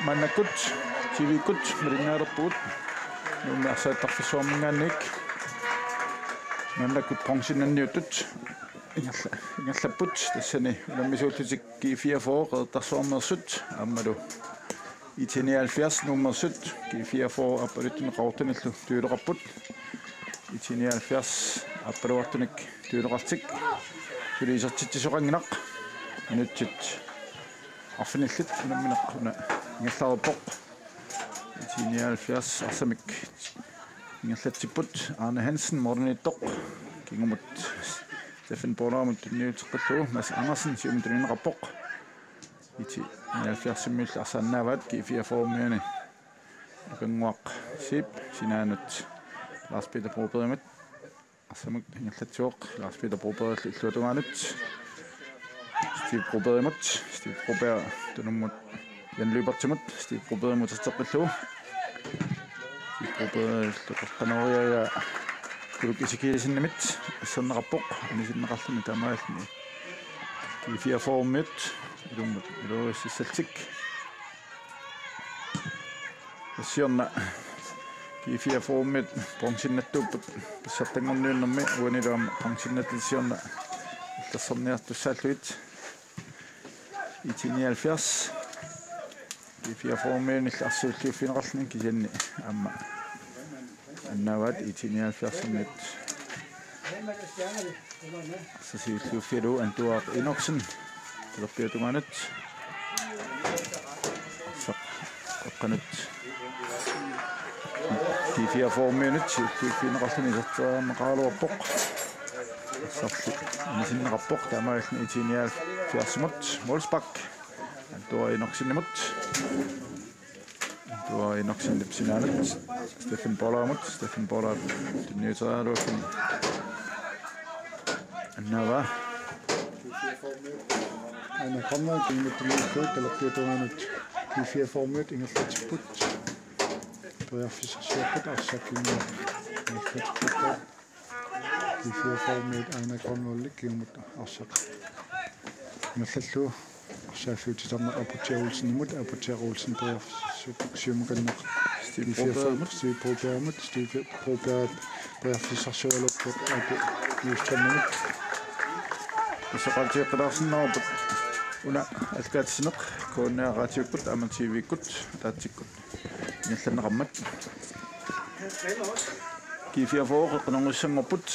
Manakut, civikut, meringaraput, numasa takfisuaminganik, manakut pensionanniutut, ingalaput, tassani ulamisuututik G44 tarsuarmersut, ammalu itinialfias nummersut, G44 apalutun qaortunillu tuuleqarput, itinialfias appaluartunik tuuleqartik, tuliisertittisoqanginaq, minutsit affinillit namminaquna ingallarupoq itinialfias arsamik ingallatsiput Arne Hansen mornittoq kingumut Steffen Borlaamut niuteqqallu Mads Andersen siumutuninerappoq itinialfiarsimmiulla arsaannaavaat G44-miani akanguaq sip sinaanut Lars Peter Broberg arsamik ingallatsuoq Lars Peter Broberg illuatugaanut Steve Broberg tunummut janluipartimut Steve Broberg muterteqqillu Steve Broberg toqqanoriaga kulukisikiisinnimit issernaqarpoq anisinneqarluni taamaalluni G44-mit ilummut iluississaltik assiorna G44-mit bronsinnattuupput pissartangorniunnermi uaniluam bronsinnatissiorna illerserniartussaalluit itinialfias G44-miin illarsuulliuffineqarluni kisianni amma annaavaat itinialfiarsimmit sasiulliuffilu antuaq Inoxen telerpiatugaanut qaqqanut G44-miinut siulliuffineqarluni iserteermaqaaluarpoq sarli anisinneqarpoq taamaalluni itinialfiarsimut Wolfsbach antua Inoxenimut antua Inoxenlipsinaanut Steffen Borlaamut tunniuteraaluuffini annava ana kommer kimuttuliikkuut talappiutugaanut G44-mit ingallatsiput Priafisarsiapput arsakkimu ingallatsiput G44-mit ana kornullik kimut arsaq ingallallu arsaafiutitarneq aputiarulsinimut aputiarulsin priafissuumukanneq Steve Broberg priafisarsualuppuq apu juustannamut исоқалтиэққилаарсиннарпут уна алкаатсинеқ кооннеараатиуккут амативиккут таатсиккут ингалланеқармат G44 қинангуссангорпут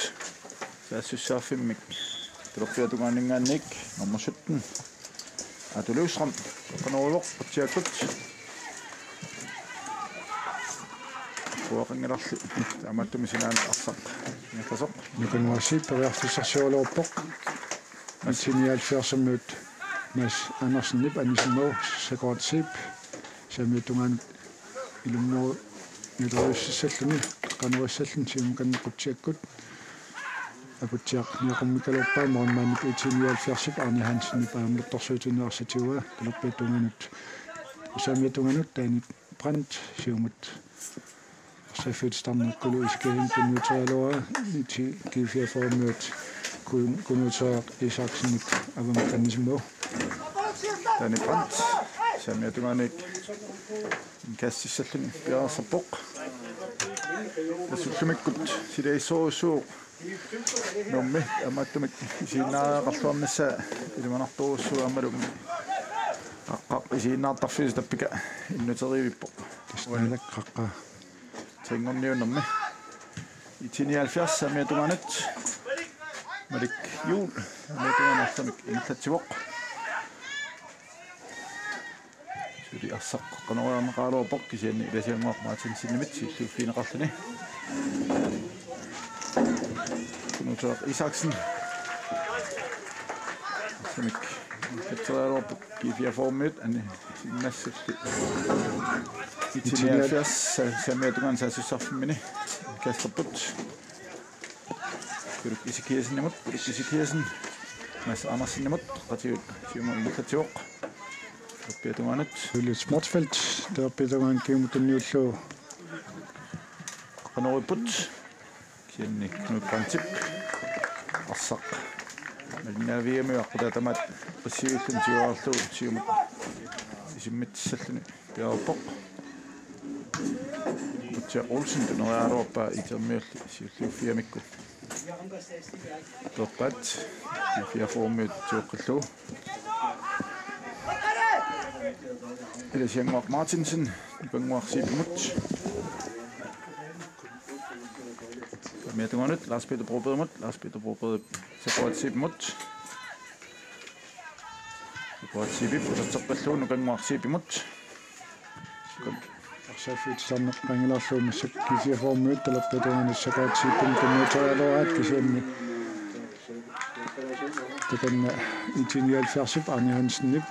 саассуссаарфиммик тулерпиатугаанингаанник номер 17 атулуусрам қанерулоқ атиаккут хуақангиларли таамааттуми синаана арсақ ингалласоқ никонуаси периартиссарсуалууппоқ Itinialfiarsimmut Mads Andersen anisimmo sekordssip samiutungaan ilummu nilruissalluni qanuissallun siumukannequtiakkut aputiaq niaqummikalorpaa mormaanip itinialfiarsip Arne Hansen paamluttorsuutineersatiua taluppitunganut samiutunganut taani brand siumut safitstarnekkulu iskeen kunnuuterialua G44-mut kunnuuteriaq Isaksenit avamaqannisimo taani brand samiutunganik kassissalluni piarsarpoq tassullumikkut silaissorussuu nommi amaattumik isiinnaaqarluarnassa ilumanartorussuu ammalum qaqqaq isiinnaartarfiis tappika innuteriivippoq tasnaalaqqa tringorniunnermi itinialfiars samiutunganut malik juul samiutunganarsamik ingallatsivoq suli arsaq qanoriarneqaaluarpoq kisianni ilasianguaq maatinsinimit silluuffiineqarluni kunnuuteriaq Isaksen samik ingallatsirealuarpoq G44-mit ani sinnassulli itinialfiars samiutungan saasussarfimmini kasserput kuluk isikiasinimut Mads Andersen qatiut siumu ingallatsivoq Petunganut. Julius Smartfeldt, der Petungan Kimut Newshow. Qanoriput. Kienni Knut Pantip. Assaq. Malinaviami aqutatamat qassiullun tiuarlu tiumut. Isimmitsalluni piarpoq. Mutja Olsen tuneriaruarpa itermiulli siulluuffiamikku. Torpat. Fiaformiut tuoqqallu. Elias Martinsen, Bangwarsiipimut. Metunganut, Lars Peter Brobedemut, Lars Peter Brobede Separatipimut. Separatipip, Tatsaqalluun Bangwarsiipimut. Arsafit sanneq qangilarluumi kisiaformiut talappetuanus Separatipim tunnuuterialuaraat kisianni. Takanna itinialfiarsip Arne Hansennip.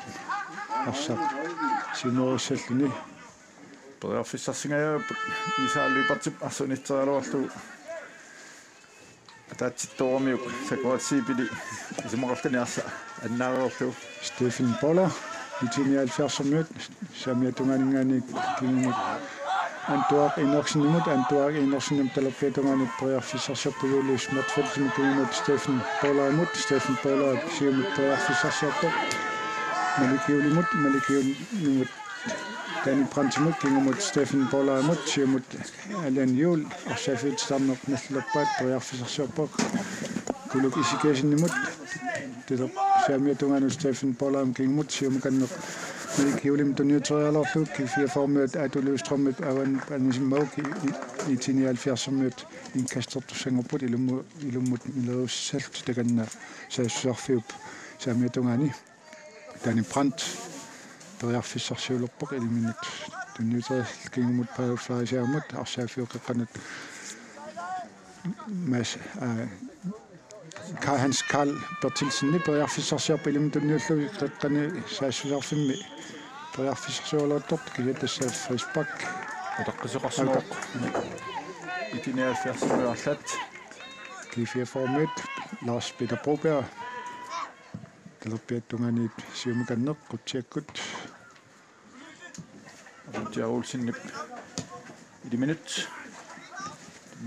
Arsaq Sinuussalluni Perafissarsingaja isaallipartip arsunitterialuarlu ataatittoormiuk Separatipili isimaqartani arsa annaareerlu Stephen Poller itinialfiarsermiut samiatunganingaani kinimut antuaq inersinnim talappetungaanut periarfissarsiarpu Julius Smartfeldt kinimut Stephen Poller siumut periarfissarsiarpu Malikiulimut Danny Brantimut kingemut Stephen Poller siumut Allan Juhl arsafit sanneq nallappaat periarfissarsiarpaq kuluk isikeesinnimut tilo samiatungaanu Stephen Poller kingemut siumukanneq Malikiulim tunniuterialarlu kifiaformiut atuluustromip avan panisimau itinialfiarsermiut inkastortussangerput ilummut milerussalt takanna saassuarfiup samiatungaani Danny Brandt periarfissarsiulorpoq iliminut tunniuterial kingemut paaflaasiamut arsaafiuqeqqanut mas Hans Karl Bertilsen periarfissarsiarpa ilimut tunniullugi qeqqani saassuarfimmi periarfissarsiuloortort kijatassaa Frisbak Otaqqisiqarsunoq itinialfiarsermiuarlat kifiaformiut Lars Peter Broberg Talappiattungaaniit siumikanneq qutsiakkut Mutja Olsennip iliminut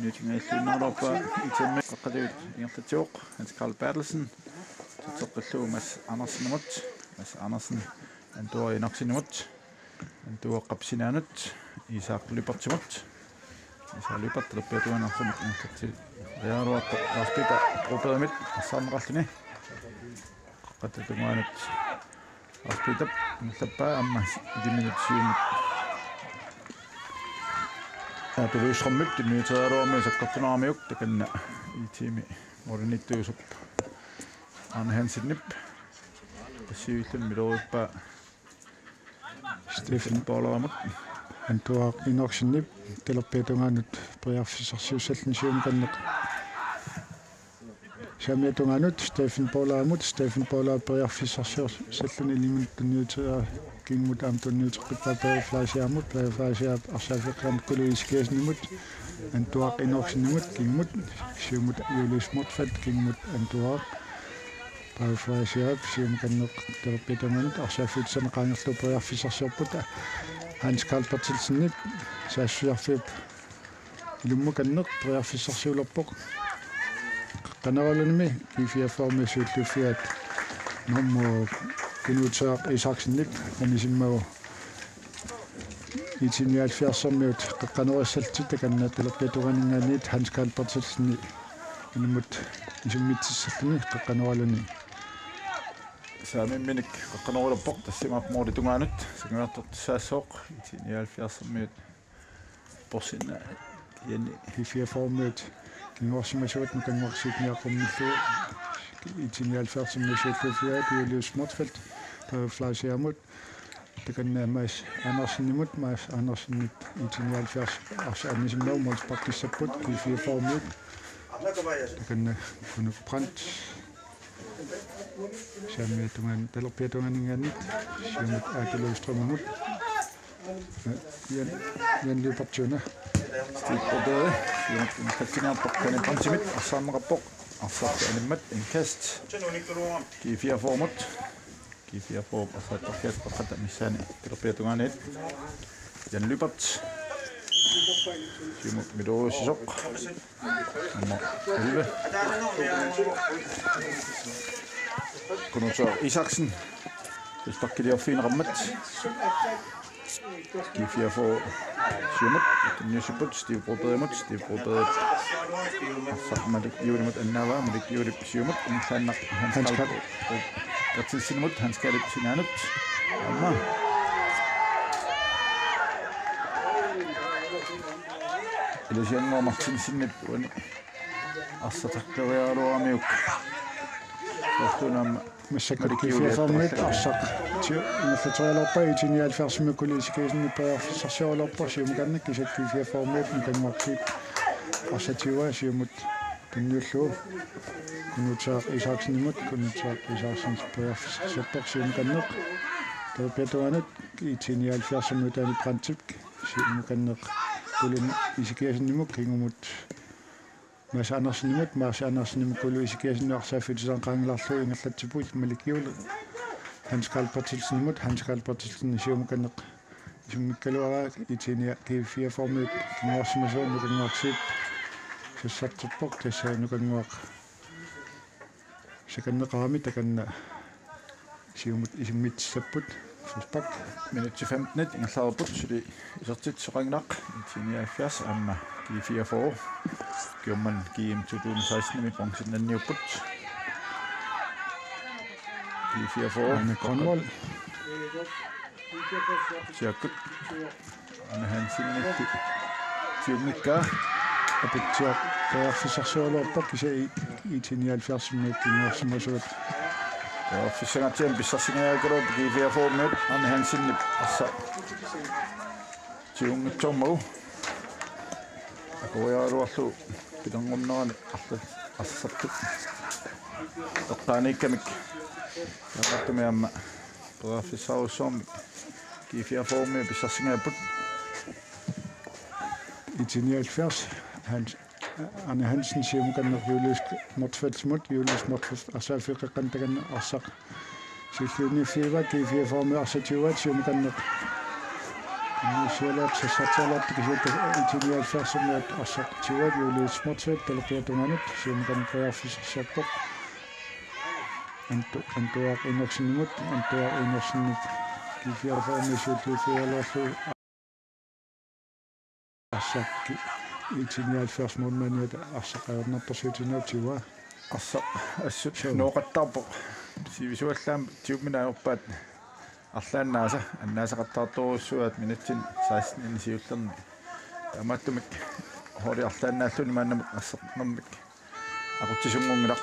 Nytingailluunnaarpa itammi qaqqaliut inertatiuq Hans Karl Bertelsen tutseqqallu Mads Andersen antuariinarsinimut antuaqqapsinaanut Isaaq Lypertimut talappiatuanarsamik inertati riaaruartoq Lars Peter Brobergmit arsaarneqarluni qattatungaanut Lars Peter nallappa amma iliminut siumut Atuluusrammip tunniuterialuarmi saqqartunaarmiuk takanna iitiimi morinittuusup Arne Hansennip passiuillun milorippa Stephen Polleramut antuaq inersinnip talappiatungaanut periarfissarsiussallun siumikanneq samiatungaanut Stephen Poller periarfissarsiussallun iliminut tunniuteria kingemut tunniuteqqippaa periarflaasiamut arsaafiqqaamut kuluisikeesnimut antuaq inersinnimut kingemut siumut Julius Smartfeldt kingemut antuaq periarflaasiap siumikanneq talappiatungaanut arsaafiutsaneqaangerlu periarfissarsiarput Hans Karl Bertilsen saassuarfiup ilummukanneq periarfissarsiulorpoq Qaneralunimi kifiaformiusuulluuffiat nommo Knutsaaq Isaksennip anisimmagu itinialfiarsermiut qaqqanerissalltit takanna talappiatuganingaaniit Hans Karl Bertilsen ilmut isummitsissalluni qaqqaneraluni saamimminik qaqqanerulorpoq tassimaaqmooritungaanut sangiartortusaassooq itinialfiarsermiut porsinna kianni kifiaformiut kingoorsimasuut mukangorsiitniaqqummillu itinialfiarsermiusuulluuffiat Julius Smartfeldt periarflaasiamut takanna Mads Andersennip itinialfiars arsaanisimnau Molsbak-kissapput kifiaformiut takanna Knut Brandt samiatungaan talappiatunganingaanit siumut aatuluustromimut Jan Lypertuna Stig Brobede katsinerpoq Danny Brantimit arsaarneqarpoq arsaarta animmat inkast kifiaformut Kifia for Passatorfiat Pakata Missani, Tropetunganet, Jan Lubert, Simut Mido Sisok, Ulve, Konosa Isaksen, Spakili of Fin Ramet, Kifia for Simut, Nusiput, Steve Propermut, Madik Yurimut and Nava, Madik Yurip Simut, and Sanak Hanskap. Dat is in moet Hans Kerk zien aan het. Amma. Dus je moet maar zien met als dat er weer al mee ook. Dat toen am مسكر كيف يفهمت أصق مثل طويل أبا يجيني الفرس من كل شيء كيزني بيا في السيارة أبا شيء مكانك كيف يفهمت مكان وقتي أشتيوا شيء مت تنيلو كنو تشاق إيشاكسن مت كنو تشاق إيشاكسن بيا في السيارة شيء مكانك تبيتوانت يجيني الفرس من تاني برانتيب شيء مكانك كل إيشكيزني مت كينغمت ماش أنا سنمت ماش أنا سنم كل إشكيش نقص في جزان قان لطلو إن تجبوت ملكيول هنشكال باتل سنمت هنشكال باتل سنشيو مكنق شو مكلوا يتيني كيف يفهمت نواس مزون نقصيب في السبت بوك تسا نقص شكل نقامي تكن شيو مت سبت في الباك من التفهمت نت إن صار بط شري زرتت سقناق يتيني فياس أما كيف يفهم Kyoman kim tudun saisni mi pangsinan niyo put. Kifia for Cornwall. Siakut. Ana hansin ni Tiumika. Apetjak kaya fisarsoolo pakisa itini alfiarsimet inuarsimasut. Ja, fissangatien bissasinga garo kifia for met ana hansin ni assa. Tiumitomo. Ako ya ruasu Pidangomnaan assattu taqqaanikkamik yaqattumiamma professorussormi kiifiaformi pissarsingaaput itinialfiars Anne Hansen siumukanner Julius Mortfeldsmut Julius Mortfels asaafiqeqqan taganna arsaq silluunifiiva kiifiaformi arsatiuat siumukanner Nishela Sasatala Itinial Fashion Asak Tiwa, Julius Motset, Telepetumanut, Simkan Prayafis Sapok, and to our innocent and to our innocent Kifia Formation to Fiala Asak Itinial First Monument Asak, not pursuing no Tiwa. Asak, no Katapo, Sivisua Sam, Tumina, but Allannaasa annaasa qattaartuussuat minutsin saasnin siullerni tamattumik hori allannaalluni maannamik assarnammik aquttisungungilaq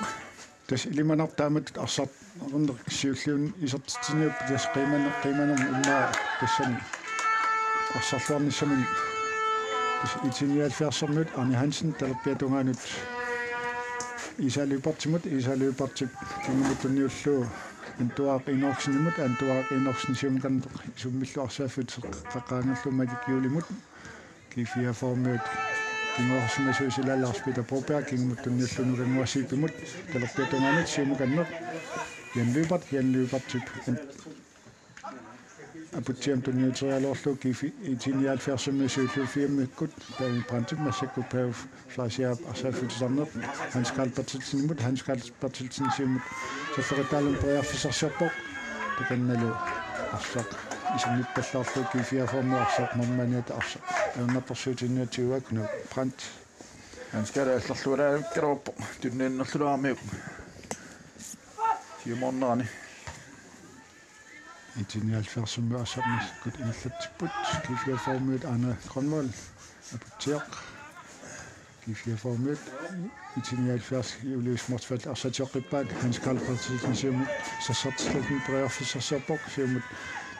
tas ilimanartaamat arsart arunner siulluun isertitiniup tas qiimanum immaa tassani arsarluarnissamuni tas itinialfiarsermut Arne Hansen talerpiatungaanut isalupartimut kingumuttunniulluu Antuaq inorsinimut antuaq inorsinsiumkan summilluarsaafut qaqqaangerlumalik yuulimut kifia formut kingorsimasuusilalarspita propia kingumuttunniullunu kanguasiipimut talerpiatungaanut siumukanneq janluipartip aputiam tunniuterialorlu kifi itinialfiarsummisuulluufiammikkut taimi prantip massakku pau flasiap arsaafutisarneq Hans-Karl Bertelsen siumut Safaritaalun Priarfisarsiarpoq takannalu arsaq isummippallarlu kifiaformu arsaq mammaniata arsaq aunappersuutinniatiuaknu prant Hans-Karl allarluulaavikkaruuppo tunniinnerlulaarmiuk siumornerani itinialfiarsummu arsaqmiskut inallattipput kifiaformuut Arne Cornwall aputiaq kifiaformuut itinialfiars Julius Mortfeldt arsatioqqippaat Hans-Karl Bertelsen siumut sassartislutni Priarfisarsiarpoq siumut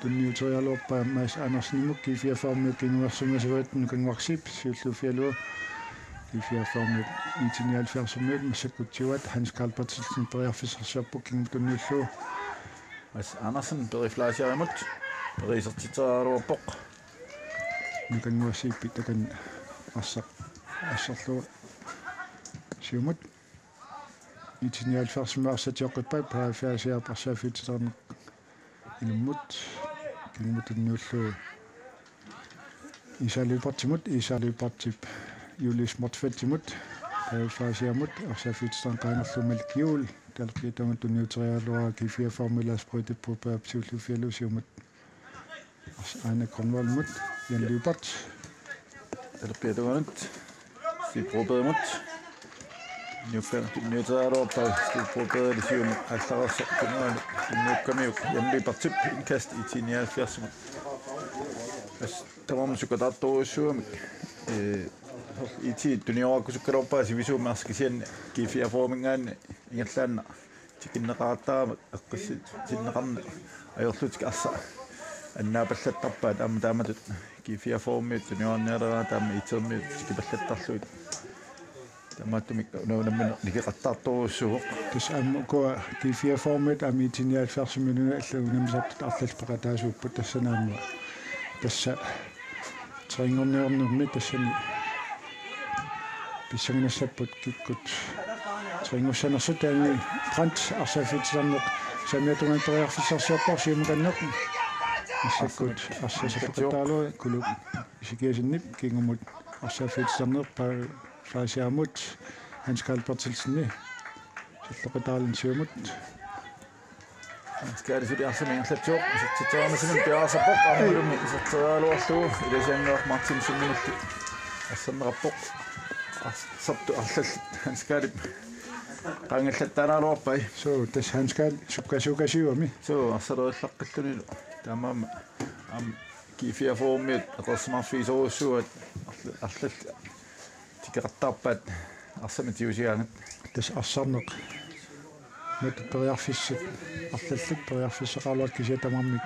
tunniuterialuorpaa Maas Andersnimuk kifiaformuut kinguarsumasuatnu kanguarsiip siulluufialua kifiaformuut itinialfiarsummuut massakkuttiuat Hans-Karl Bertelsen Priarfisarsiarpoq kingutunniulluu Maas Andersen periflaasiarimut perisertiteraluarpoq nukanguasiippi takan ассарлуа сиумут итиниалфарсима арсатиоққиппай паафиасиа парсаафитсерне ilumut kingmut nuullu isaliupartip Julius Mortfeltimut faasiamut arsafitstan qaangerlumalik juul talqiitamat tunniuterialuara kifia formulas prototype siullufialusiumut aana konvolmut janliupart talqiituganut siprobeemut Nyuterialuarpa siprobeelisiumut алларерса kunnaanu kunnuukkamiuk janliupartip inkast itinialfiarsumut tamamsukataattoruussuamik iti tunioraqkusukkalorpaa sivisuumaarskisianni kiifiaformingaanni ingallaanna tikinneqarattaama eqqissi sinneqarna ajorlutik arsa annaapallattarpaat aama taamatut kiifiaformiut tuniornialeraa taama itermiut tikipallattarluit tamaattumik unaunammin nikiqattaartoruussuuq tasaamukua kiifiaformiut aami itinialfiarsuminuna alluunamsartut arlalpeqataasuupput tassanaamma tassa tringorniornermi tassani pissanginassapput kikkut tringussanersutaani print arsafitsarneq samiatungantoriarfissarsiorpor siumukanneq issakkut arsasapeqataalua kuluk isikiasinnip kingumut arsafitsarneq pa faasiamut Hans Karl Bertelsen salleqataalun siumut Skal det altså men slet jo så tager man simpelthen bjerg så bok og nu med så tager lov stå i det jeg nok Martin som nu og sådan rapport så du altså han skal det gange slet der lov på så det han skal suka siumi så der slakket det nu der må am kifia for med og så man fis og så altså de kan tappe altså med det det er sådan med periarfissit arlallut periarfissaqaluat kisiatamammik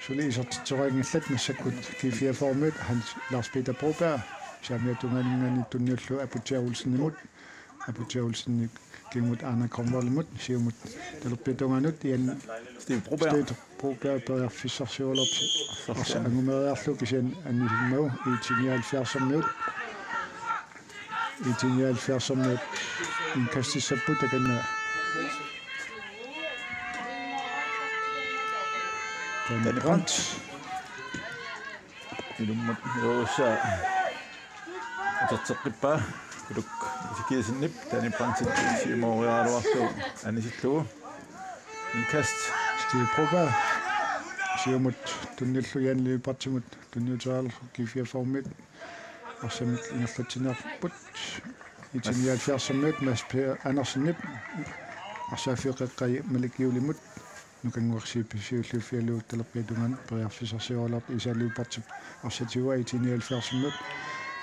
suliisertitsoringallat massakkut kifiaformut Hans Lars Peter Broberg samiatungalinngani tunniullu aputiaulsinni kingmut Anna Kronvoldmut siumut talerpitunganut ian Steve Broberg periarfissarsiuolorp angumeriarlu kisian annisilmau itinialfiarsermiut inkastissappu takanna Den brand. Ilummat yoossa. Tatsaqippa kuluk isikiisinnip tani brandsit siimorialuarlu anisillugu. Inkast Steve Broberg siumut tunnillu janliupartimut tunniuterialu kifiaformit arsamik ingerlatsinerput itinialfiarsammiut Mads Per Andersennip arsaafiqeqqai malikiulimut nukanguarsiipisiullufialuut talerpiatungan periarfissarsiorlart isaliupartip arsatiua itinialfiarsammut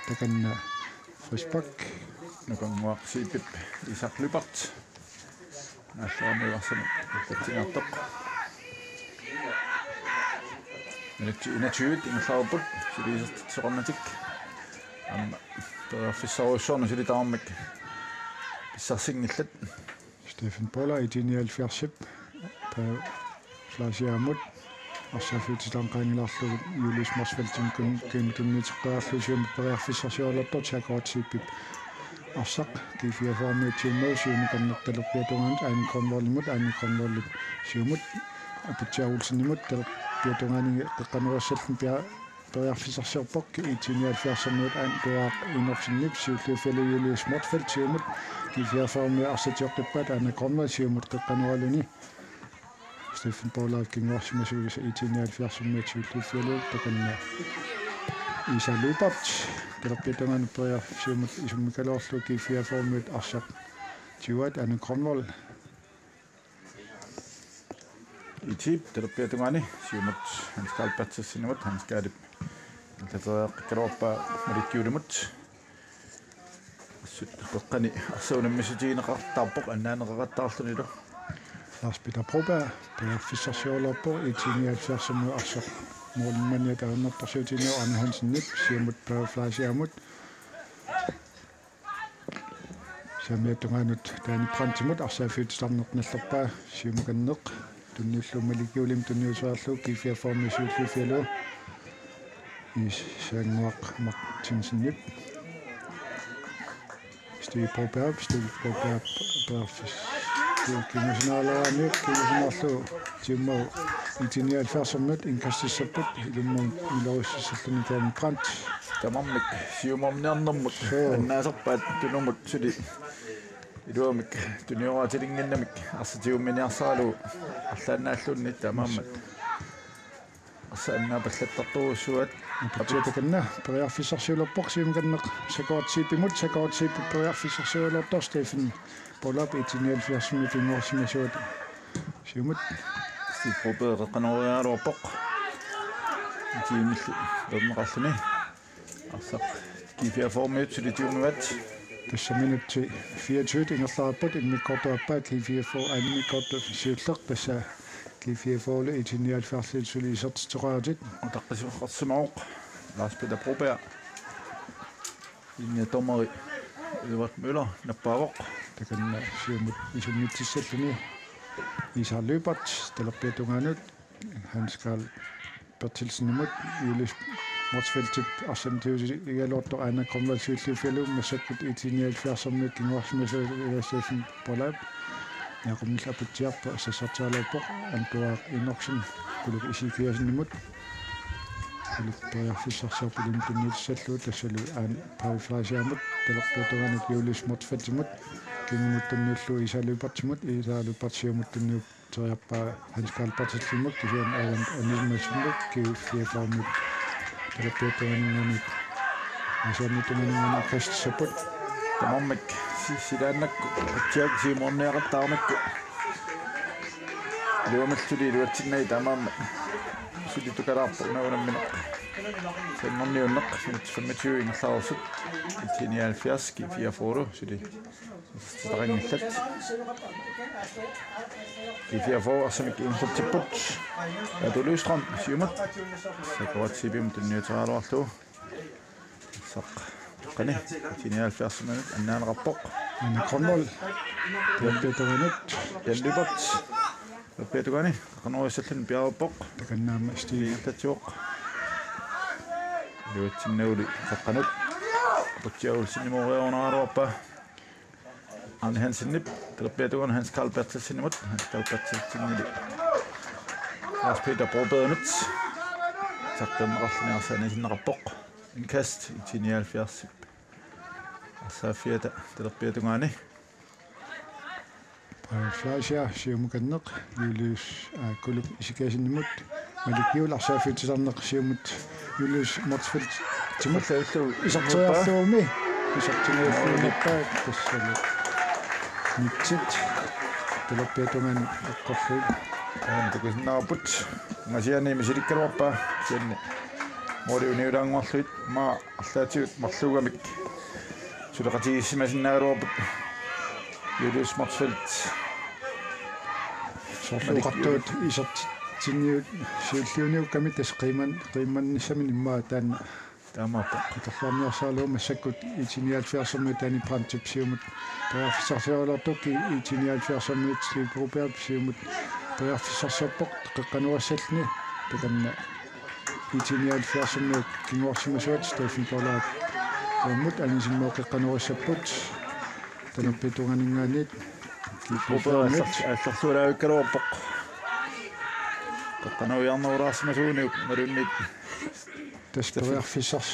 takanna Frisbak nukanguarsiipip isarlupart аллаамиуарсами татсинартоқ инатиут ингерлаарпут силисертсоқарнатик амма перфиссаруссуарну силитаармик писсарсингиллат Stefan Boller itinialfiarsip pa flasiamut arsafititanqaangilarlu Julius Mortfeltim kuntunniiteqqaarlusium periarfissarsiorlartor takoatsiippip arsaq kifiaformiutiummu siumukannertalerpiatunganut Anna Kronvoldmut siumut aputiaulsinnimut talerpiatungaani qeqqanuassallun periarfissarsiorpok itinialfiarsammuut tuaq inorsinnip siulluufialu Julius Mortfeld siumut kifiaformi arsatioqqippat Anna Kronvold siumut qeqqanualuni Stefan Boller kinguarsimasuulis itinialfiarsammuut siulluufialu takanna isalupart talerpiatungaani periarfissarsiumut isummikaloorlu kifiaformiut arsaq tiuat Anna Kronvold itip talerpiatungaani siumut Hans Karl Bertelsenimut Hans Karl tateeqqalorpa malikkiulimut suttaqani arsuunammisutiineqartaarpoq annaaneqaqattaarlunilu Lars Peter Broberg periarfissarsiorlorpo itinialfiarsammu arsaq muulmania taunnertarsuutinio Arne Hansen-Nip siumut periflasiamut samiatungaanut taani prantimut arsaafiitsarnernerlerpaa siumukanneq tunniullu malikiulim tunniuserarlu kifiaformi siulluufialu issanguaq Martinsen-Nip Steve Broberg perifis kimusinaalaraaniuk kimusinarlu timmo 79-мит инкассиссаппут илуммун илориссаллуни таами грант тамармик сиуморниарнэрмут аннаасерпаат тунумут сули илуамик туниораатилингиннамик арсатиумминиарсаалу арлаанааллунни тамааммат арсааннаа паллаттартуруссуат апчетаканна периарфиссарсиулерпор сиумганнеқ сакоортсипимут сакоортсиппу периарфиссарсиулертор Стефен Полап 79-мит ингорсимасуат сиумут сипробеэққанориаалуарпоқ тимилли лернеқарлуни арсақ кифиаформиут сулитиунуат тассаминутси 24 ингерлаарпут иммиккортуаппаа кифиафо анимиккорту сиуллеқ тасса кифиафооле 79 сулисертитоқаатит таққисуққарсимаоқ лааспида пробеа инне томари Edvard Møller наппаавоқ таканна сиумут исуннитсаллуни Isar Løbert stiller Betunganut, Hans Karl Bertilsenimut, Julius Motsfeldt, og som det er lort og andre kommer til fælde med sækket i 79 som med med Steffen Polab. Jeg kommer til at betjere på, så taler på, at du er i noksen, kunne du ikke sige sådan imod. Jeg fisser så på den nye sæt ud, der selv er en parifrasjamut, der Betunganut, Julius Motsfeldt imod. Kinimuttunniullu isalupartimut isaaluparsiumuttunniup teriappa Hans Karl Bertilsenimut kisian avan onisimmassunnuk kiiffiafaarmut talappiatuaningani isaanutunganingani qastissaput тамармик силааннакку атсиак симорниақартаармакку луамаллули луатсиннаи тамаама сулитукалаарпо науламмина сэмморниуннеқ 25 ингерлаарсут 79 кифиафоолу сули старангиллат кифиафоо асамик инфоттиппут адулуустрам сиумат сакуатсибим тунниутераалуарлу сақ qani 79 minut annaanaqarpoq anaqornol yappiatuganut yallupart yappiatugani qaqanuissallan piaruppoq takannaama istiigatatuoq luatsinnauli qaqqanut puttiaulsinimoriornaaruappa Arne Hansen Telappiatugan Hans Karl Bertilsenimut Hans Karl Bertilsenili Lars Peter Broberg taqtamaqarliniarsaanisinneqarpoq inkast 79 Safiata Telappiatugani Pariflasia siumukanneq Julius kuluk isikaasinimut malikkiularsaaffitisarneq siumut Julius Motsfeldt timullu isartoriarluumi isartinuulluunappaat tassali mitsit Telappiatugan eqqorluit tukusnaaput ngasiani misilikkaluarpa sianni moriuniulaanguarluit ma allaatigut marluugamik suleqatigissimasinnaagaluarput Julius Motsfeldt sorluuqartuut isartinniut siulliuniukkami tas qiimannissamin immaa taanna taamaappa qatarlaarniarsaaluuma sakkut 79 taani prantipsiumut periarfissarsiorlortukki 79 grupearpsiumut periarfissarsiorpoq qaqqanuassallni takanna 79 kinguarsimasuat Steffen Polab mut anisimmoqeqqanuassapput talappitunganingaanit алларсуулаавиккалуарпоқ qaqqanuiarnerulaarsimasuuniuk malunnit tasteriarfissars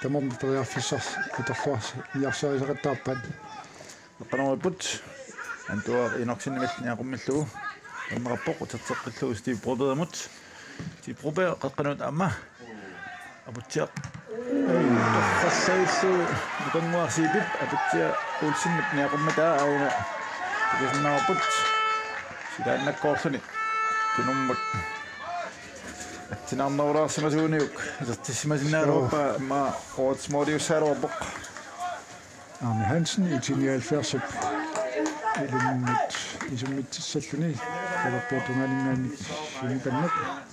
tamorteriarfissars iterluars iarsarisaqattaarpat qaqqanuiput antuar inorsinnimalniaqummallugu аммараппоқ утертеққиллугу Стив Пробеермут Стив Пробеер qaqqanuut аама апутсиақ тассаиллу нукангуарсиипип апутсиа уулсиннап ниақумматаа аuna тусиннаарпут силааннаккоорлуни тунуммут атсинаарнерулаарсимасууниук исертиссимасинаарууппа ма оотсмодиуссааруарпоқ Arne Hansen 79 илуммут исуммитсаллуни талаппиатунгаанингаани симиканнак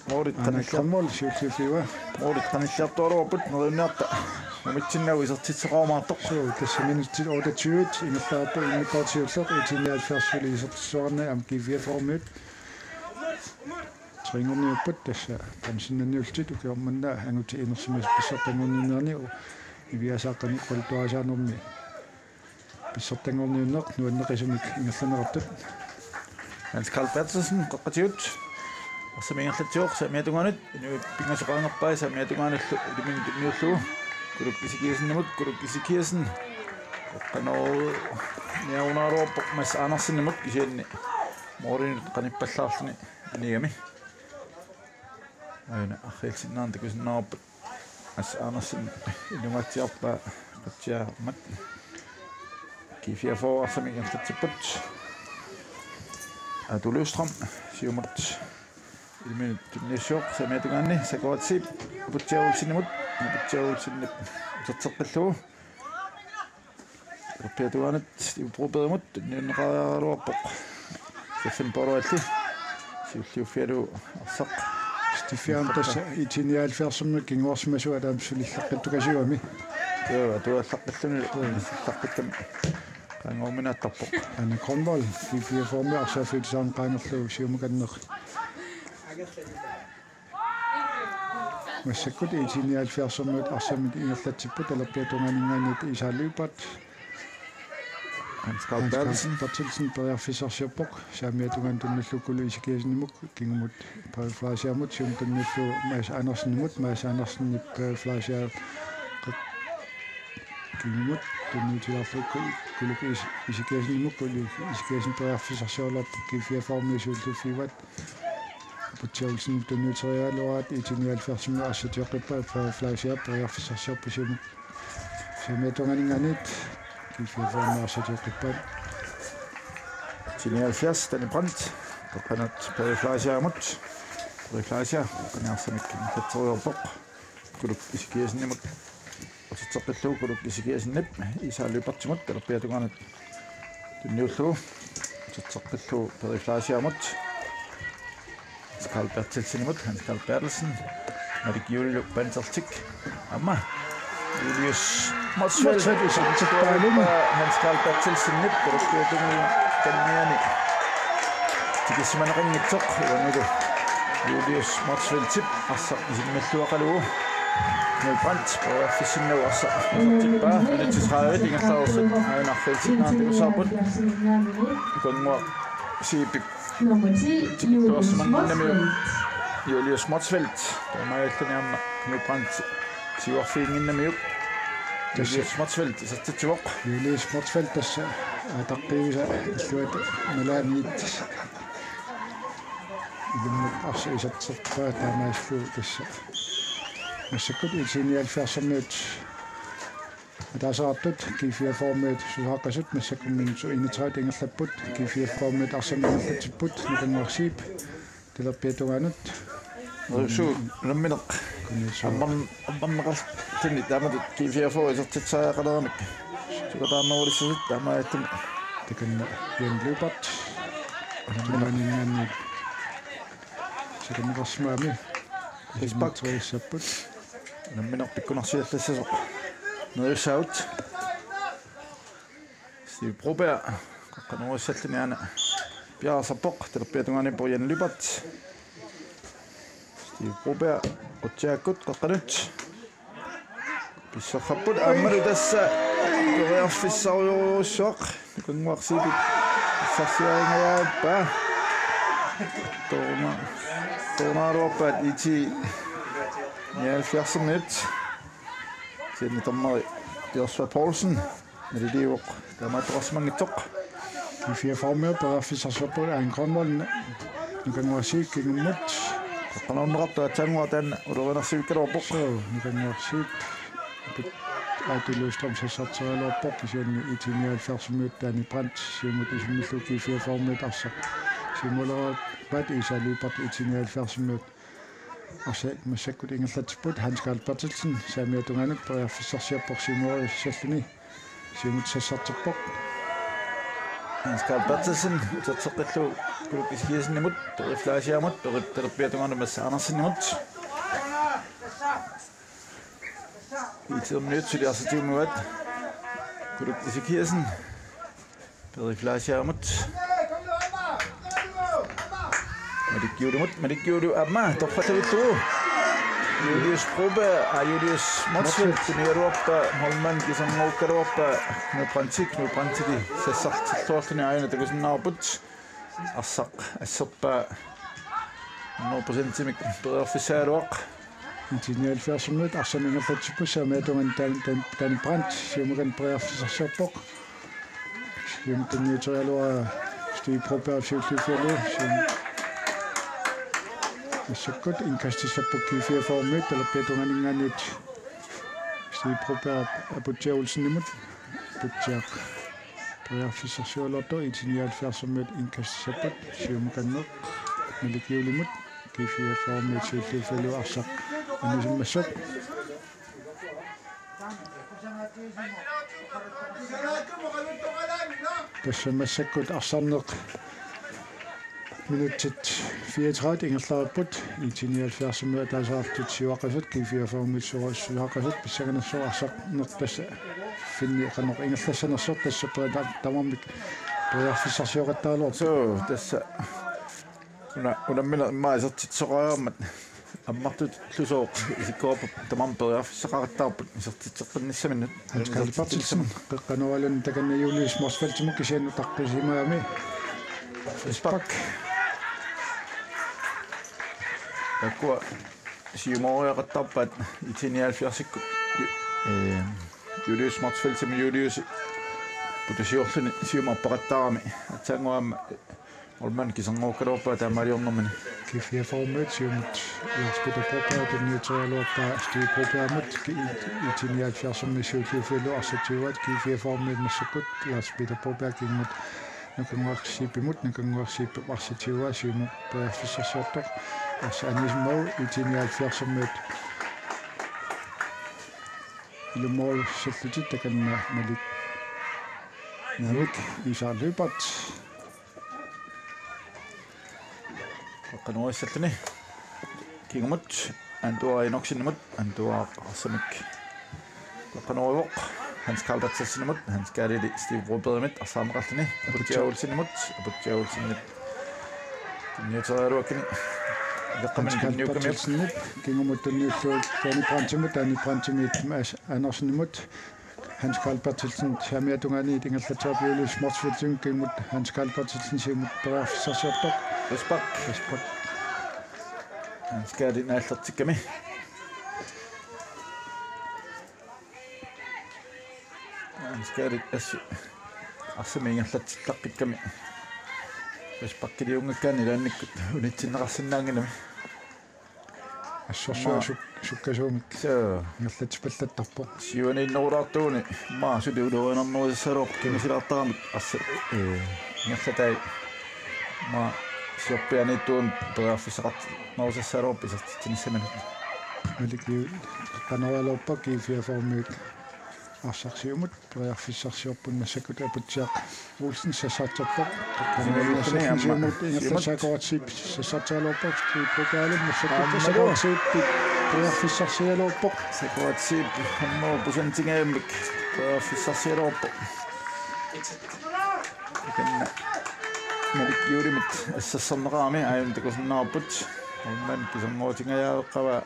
моорит канаккаммол сиуллифива моорит каниллиартуалуарпут нериннаарта мумитсиннау исертитсеқаумаартоқ суу тассаминутсил 28 ингерлаарпу иммиккортиуллеқ 79 исертиссуарна амкивиаформит трингорниуппут тасса тамсиннаниултит укиорманна ангути инерсимас писсартангорнинерни ивиасааққани қултуасаанерми писсартангорниуннеқ нуаннеқисумик ингерланеқартут Hans Karl Bertelsen qaqqatiut Asamiingerlatiuq samiatunganut inu pingasaqaangerpai samiatunganallu iliminnullu kuluk isikiisinnemut kuluk isikiisen qanoo niaunaruorpoq mas Andersennemut isianni moorinut qanippallarluni anigami aina arrilsinnaarta kusinnaarput mas Andersen inumatsiarpa qatsiaamat kifiafo asamiingerlatipput Adoløstrøm siumut ilmin tunnissuoq samiatungaanni sakuatsiip puttiaulsinnemut puttiaulsinnep uterteqqallugu Piatuanut iuproberimut nunneqaaruarpoq sassamporualli siulliuffialu arsaq Stifiam tassa itiniaalfiarsummik kinguarsimasua taamsulillaqqitukasiuami joo tuallaqqalluni taqqittam qaangoorminaattarpoq ana Kronvold kifiaformi arsaaffitisaan qaanerlugu siumukanneq Massakut itiniaalfiarsummut arsamit ingerlatsipput alerpiatunganingaanit isaalluipat Hans Carl Bertelsen periarfisarsiarpoq saamiatungan tunnallukulu isikiasinimuk kingumut periflasiamut sium tunnallu Mads Andersenimut Mads Andersen periflasia kingumut tunnutilarlukku kuluk isikiasinimuk kuluk isikiasin periarfisarsiarlorpoq kifiaformiisuullufivat puttiaulsin tunnuteriaaluaat itiniaalfiarsimu assatiaqippa periflasia periarfisarsiarpu sium saamiatunganingaanit Kifiaformiarsatiuqippat Tinialfias Danny Brandt qanat periflasiaamut periflasia qaniarsamikkin katteriorpoq kuluk isikiasinnemut uterteqqallugu kuluk isikiasinnep isaalluipartimut alerpiatungaanat tunniullugu uterteqqallugu periflasiaamut Carl Bertelsenimut Hans Carl Bertelsen Madik Julio Bantertik amma Julius Motsveld Hans Carl Bertelsen nip peruskuutungi kanniani tikismanaqinngitsoq ivanugu Julius Motsveld tip assa isimmalluaqalugu Knud Brandt peruffissinnau assa tippa anatisraarit ingallarussut ainaarfilsinnaartikusaarput ikungua siipik tikituarsmannamiu Julius Motsveld tamaalluniarma Knud Brandt siuarfiinginnamiuk Julius Motsveld isartituoq Julius Motsveld tassa ataqqiusa illuat malaamiit ilmut arsa isarterpaa taamaalluu tassa massakut itinialfiarsammiut ataasartut kifiaformiut suhaqqasut massakkummin su initsaat ingerlapput kifiaformiut arsamingerlatipput nuqanguarsiip talerpiatungaanut Su nammineq ammarneqartini taamatut kifiafo isartitsaaqaleramik sukataarnerulissit taamaattum takanna yanlupat nammineqarningaanni sakaneqarsmaami ispak nammineq pikkunarsiallassasoq nerussaut Steve Broberg qaqqanurussalluni ana piarsarpoq talerpiatungaani porjanlupat Steve Broberg utjaakut qaqqanut pissarrapput aammalu tassa korearfissariuruussuaq kunguarsiipit issarsiaringayaappa tornaaruarpaat iti nialfiarserminut sinni tammari Joshua Poulsen naliliuoq tamaatoqarsmangitsoq kifiaformiu periarfisarsiarput aan Kronvold nukanguarsiik kingummut qaqqanuunneqartua taanguartaanna ulerinarsivikkaluarpoq nukanguarsiip Adoløstrøm sassarterialuarpoq isianni itinialfiarsumiut Danny Brandt siumut isimillu kifiaformiut arsa simulerat isaalluipart itinialfiarsumiut arsa massakkut ingerlatipput Hans Carl Bertelsen saamiatungaanut periarfissarsiarpoq simuarissalluni siumut sassartippoq Hans Carl Bertelsen uterteqqallu kuluk isikiasinnemut periflasiaamut talerpiatungaanu Mads Andersennemut Itterminut suliarsatiumuat kuluk isikiasin periflasiaamut Madik Julio amma torqallavilluu Julius Broberg Julius Motsveld tuniaruarpa Holman kisanngorukkaluarpa Knud Brandtiki sassartilluarluni aina takusinnaarput arsaq asserpa 100%-imik peerfissaaluaq Intinia 70 arsamingerlatippu saamaatuman tan brand siumukan peerfissarsiarpoq siumukan niuterialua Steve Proper siullufialu Massakkut inkastissappukki 44 eller petunganinganut Steve Proper aputiaulsinimut putiaq peerfissarsiulerto Intinia 70 inkastissapput siumukanneq malikiulimut K44 siullufialu arsaq Anismassuk tässä massakkut arsarneq minuttit 34 ingerlariput Intinia 70 siuaqasut K44 suaqasut pissaganassuarsaq nertassa finni qanoq ingerlassanersor tassa tamarmik peerfissarsiuqattaaluor so tässä unamila maasertitsoqaarmat аммартут лусоо исиккооп тамампериарфиссақаратаарпут исертитсеққинниссаминнут алкалипартилсам қеққануалун таканнаюулис мосфалтимук кисианну таққисимаами спак аква сиумориақаттарпаат итиниалфиарсикку юлиус мартфалтим юлиус путасиорлуни сиумарпақаттаарами атсаангуаама Olman kisangokkalorpaa taamaliornermani K44 siumut Lars-Peter Proper den neutralorpaa Steve Propermut Intinia 70 siullufialu arsatiuat K44 massakkut Lars-Peter Proper kimmut nakanguarsiipimut nakanguarsiipparsatiua siumut peerfissarsiartoq arsanismau Intinia 70 ilumol sallutit takanna malik navik isarlupat qanuissalluni kingumut antua inoksinimut antua arsamik qanuivoq Hans Karl Batselsinimut Hans Karli Steve Propermit arsaamaqalluni aputiaulsinimut niuterialuakkini ileqqamin kingumut tunniulluut taani prantimit anersinimut Hans Karl Batselsin saamiatungaaniit ingerlataapiulis smartfitsun kingumut Hans Karl Batselsin siumut peerfissarsiartoq Respect. Skadi naallertikkami. Skadi arsamingerlatsillaqikkami. Respakkiliungakkani ilaannikkut unitsinneqarsinnaanginami. Assorsua sukkasuumik. So, ngerlatipallattarpo. Siuaniinnerulaartuuni maa suliuluunernuissaruuq kimisilaartaramik arsa ngerlatai maa sioppianiittuun peerfissaqat nousassaruuppi sertitsinnissamanut maliki qanarualorpa K44 арсарсиумут периарфиссарсиорпун массакут апутсиақ уулсин сассаатсарпоқ qanarualorsiumut ингерласаакоратсип сассаатсаалорпоқ типокаалум массакут сассаатсииппи периарфиссарсиалорпоқ сакоратсип хаммо пусантингааммик периарфиссарсиалорпоқ кэнна Malik юримит ассассарнераами ааюнтакусиннаарпут олман кисангоотингаяаққава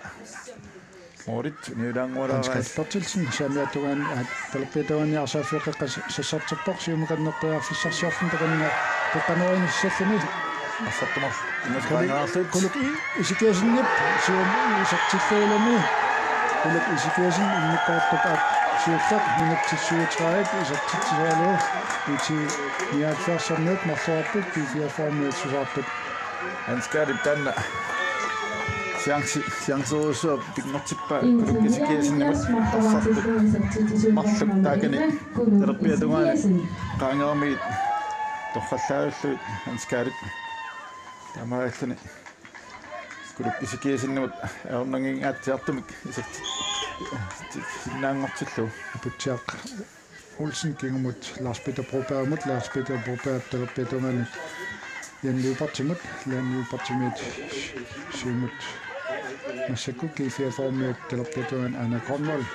морит ниулаангуалаараа скаллертилсин самиатугаан талпетуани арсаафиққа сассартиппоқ сиумуканнерпеарфиссарсиорфун таканна тоққанериниссаллуни ассартумар ингаскаанаарлут кулук исикиасиннип сиум исартиллуулами кулук исикиасин инниккаартуп siullaq minuttissuutраит исартитсиалуу ити ниатсарсарнут марсуарпут K44 сусаартут анскарip танна сиангсуусуап пигнертиппа кисикиасиннимут тассартут марлук таакани терпиатунгаани qaangermiit торраллааллуит анскарip тамааллуни кулук кисикиасиннимут аернангин аатсиартумик исарти наангортиллу путсиақ Olsen kingumut Lars-Peter Propermut Lars-Peter Proper terpetungani janliupartimut lanliupartimit siumut massakku K44 terpetungan Anna Grønvold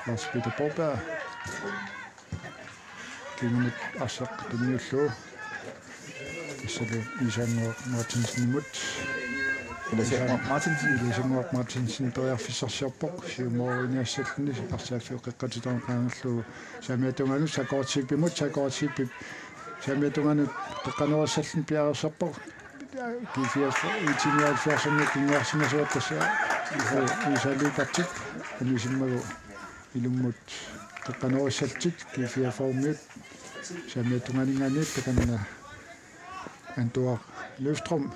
Lars-Peter Proper kingumut arsaq tunniullu issalu Isango Martinsenimut Martinsen peerfissarsiarpoq siumoriniassalluni arsaaffiuqiqqatitoonqaangallu saamiatunganu sakortsiippimut saamiatunganu teqqanuassallun piarersarpoq kifia itinial fiarsami kingarsimasuattassa isalipartik anusimmagu ilummut qaqqanurissaltik kifia formiut samiatunganingaaniit takanna antuar Løvstrøm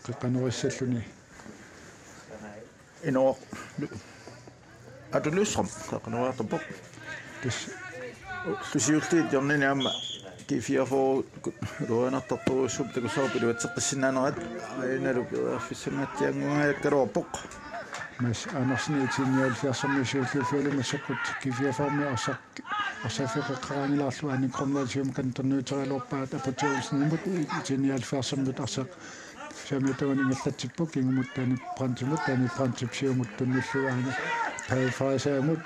qaqqanurissalluni inor atu Løvstrøm qaqqanuartapok lusiultiit jornini amma kifia for luanartarturussum takusorpiluatseqqissinaanerat ainalu afissamatianguajakkaluarpoq mas Andersen itinial fiarsamiisuulluufialu massakkut kifia formi arsafiqeqqaraanilaarlu anikkornalsium kantornuuterialuarpaat aputiulisnimut itinial fiarsammut arsaq samiataganigallatsipпук ingumut taani prantipsiumut tunnulluaana paifrasaamut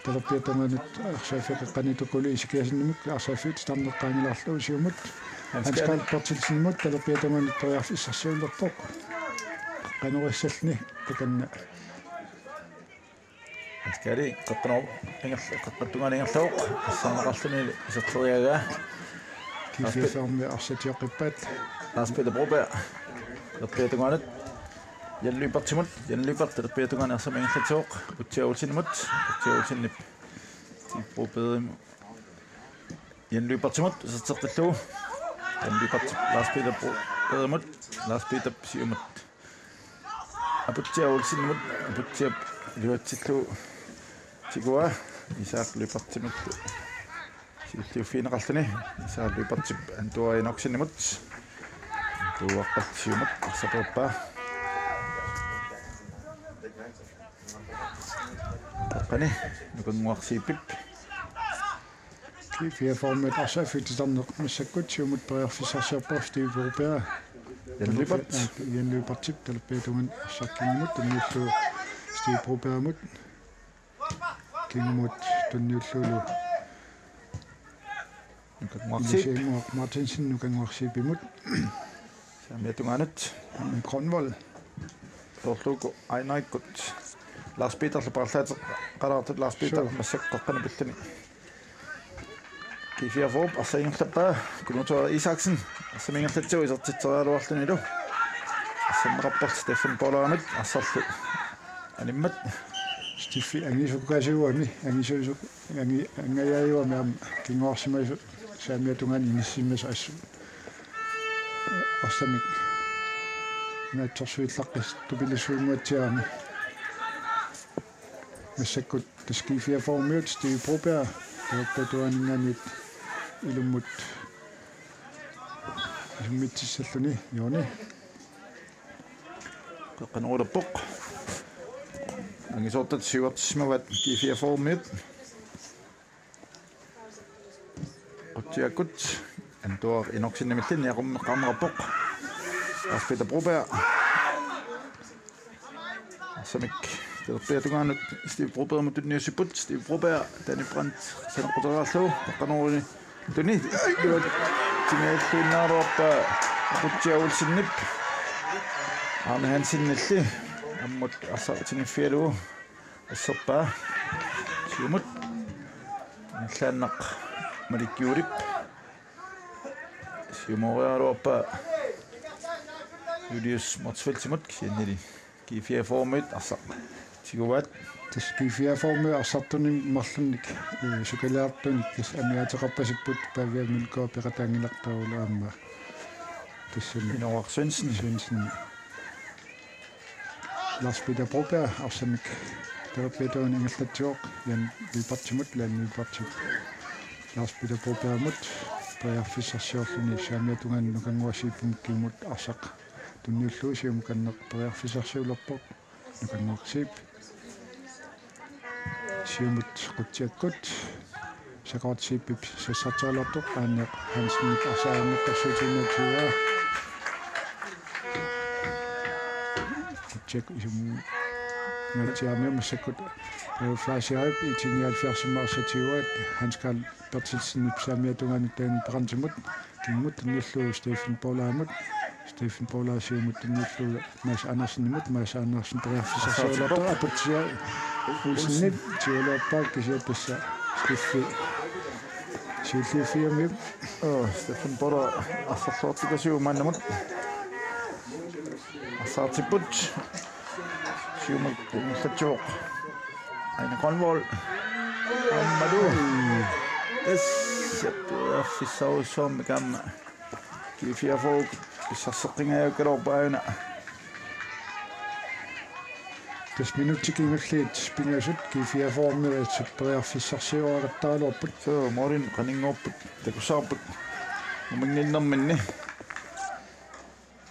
talappiatanganut arsafiqeqqanitukuli isikiasinimut arsafiit tarneqqaanilaarlu usiumut hanskal partilsinmut talappiatanganut toriarfissarsiullerpoq qanurissalni takanna askari qaqqattungalingerluuq assaanaqarluni isatteriagaa kifia arsatiaqippaat Lars-Peter Broberg terpietunganut janluipartimut terpietungan arsamingerlatuuq utsiaulsinimut utsiaulsinnip Broberg janluipartimut isatsertalluu janluipartip Lars-Peter Brobergmut Lars-Peter siumut aputsiaulsinnimut aputsiap luatsilluu tigua isaaqluipartimut siulliuffiineqarluni isaaqluipartip antuarinorsinimut tuaqqatsiumut arsapuuppaa taqqani nukanguarsiipip kifia format arsafiititarneq massakkut siumut periarfissarsiarpar Steve Broberg janluipartip talappiatungan arsakkinimut tunniullu Steve Brobergmut kingumut tunniulluulu nukanguarsiip Martinsen nukanguarsiipimut samiatungaanut Grønvold torluuku ainaikkut Lars-Peter parlaat qalaartut Lars-Peter massaqqaqqanapillani kifia forp arsaingerlappaa kunutua Isaksen arsamingerlatsu isertitserialuarlunilu arsammeqarpart Stefan Polarmit arsarlu animmat Stiffi angisukasiuami angayaiuami am kingoorsimaisu saamiatungani nissimmasassu arsamik naatsorsuillaqqis tupilisuunguatsiaami massakkut taskifia formiut Steve Broberg tuappatuaningaanit ilummut ilummitsissalluni jooni qaqqanuulappoq angisortat siuartissimavat kifia formiut qutiakut antuar inorsinimillini aqummeqqaamaqarpoq Lars-Peter Broberg arsamik terpietungaanut Steve Broberg mutunniussiput Steve Broberg Danny Brandt sanequteraarlu qaqqanuuruni tuni tingailluinnaarorpa aqutsiaulsinnip Arne Hansinnilli ammut arsatiniffialu asserpaa siumut allaannaq malikkiulip siumorialuarpa Julius Motsfeldtimut kiannili kifia formit arsaq tiguvat taskifia formi arsartuni marlunnik sukalaartunik tas amiateqarpasipput paviamil koopeqataangilartaruula aamma tassami Noah Svendsen Lars-Peter Broberg arsamik terapeutuun ingerlatsuoq yan vipartimut laannipartimut Lars-Peter Brobergmut periarfissarsiorluni saamiatungan nukanguasiippumikkiimut arsaq tunniulluusium kanneq periarfissarsiulerpoq nukanguarsiip siumut qutiakkut saqartsiippip sassartaalartoq aanneq Hansen arsaanneqtarsuutinnatuuaa check isum ngatiamia massakkut flasheripe itinialfiarsimaarsatiuat Hanskal Bertilsen samiatunganik taan parantimut kingmut nillu Stefan Polarmut Stefan Polar siumut nillu Mads Andersen periarfissarsiulartoq aputsia ulsinnip tiulerpaak kisiappassa skiffi Silliffiami Stefan Border assarluartikasiu maannamut assartipput siumak illatsuoq aina Cornwall ammadu fissauussuarmi kaamma kiifiafoog pissarseqqingaayukkalorpaayuna 10 minuuttikiingalliit pingasut kiifiafoormirit supperiarfissarsiuarattaalorput so morin qaninngorput takussaarput umingninnerminni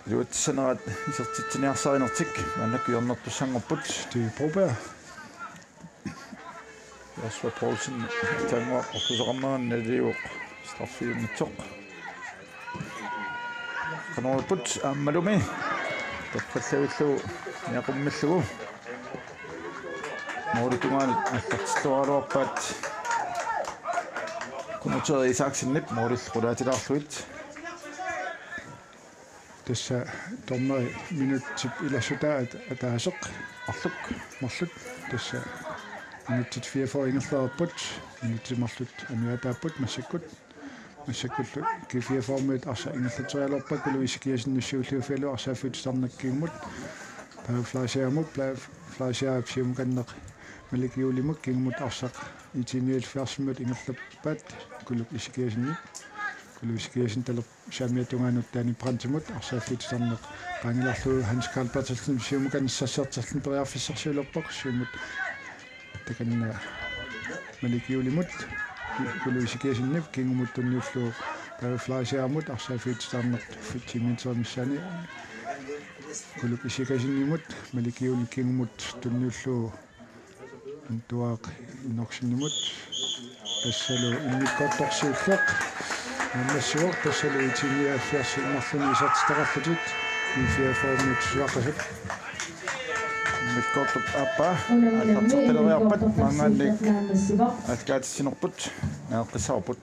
luutsanerat isertitsiniarsarinertik mannakuyornertussanngorput det prober Jasper Poulsen tangwa ortusoqarnerun naliuq straffiunnitsoq qanorput ammalumi taffallavullu niaqummallugu Moritungaanit аллартиллуалуарпаат кунутери исааксиннип мориллqulaatilaarluit тасса тормери минуттип илассутаат атаасеқ арлук марлут тасса минуттит 44 ингерлаарпут минуттимарлут ануапааппут массаккуллу кифиаформит арса ингерлатериалорпак кулуисикиасиннуссууллууффалу арсааффут сарнаккигмут пафлаасиамут флаасиаапсиумуканнеқ маликиулимак кингмут арсақ итиниулфиарсимут ингерлаппаат кулук исикиасинни кулуисикиасин талер шамиатунгаанут таани прантимут арсааффут сарнеқ пангиларлуу Hans Carl Bertelsen сиумуканиссассартерлин периарфиссарсиулерпақ сиумут таканна маликиулимут кулуисикиасиннип кингмут тунниуллуу пафлаасиамут арсааффут сарнеқ фитиминтермиссани кулук исикасиннимут маликиул кингмут тунниуллуу антуақ инорсиннимут тассалу инниккорторсиуллеқ наммассуор тассалу итиниааффиарси марлуни исартитақарлутит инфиаформит суақасат миккортуп аппа аллартертелериарпат мангаанник алкаатиссинерпут нааққиссаарпут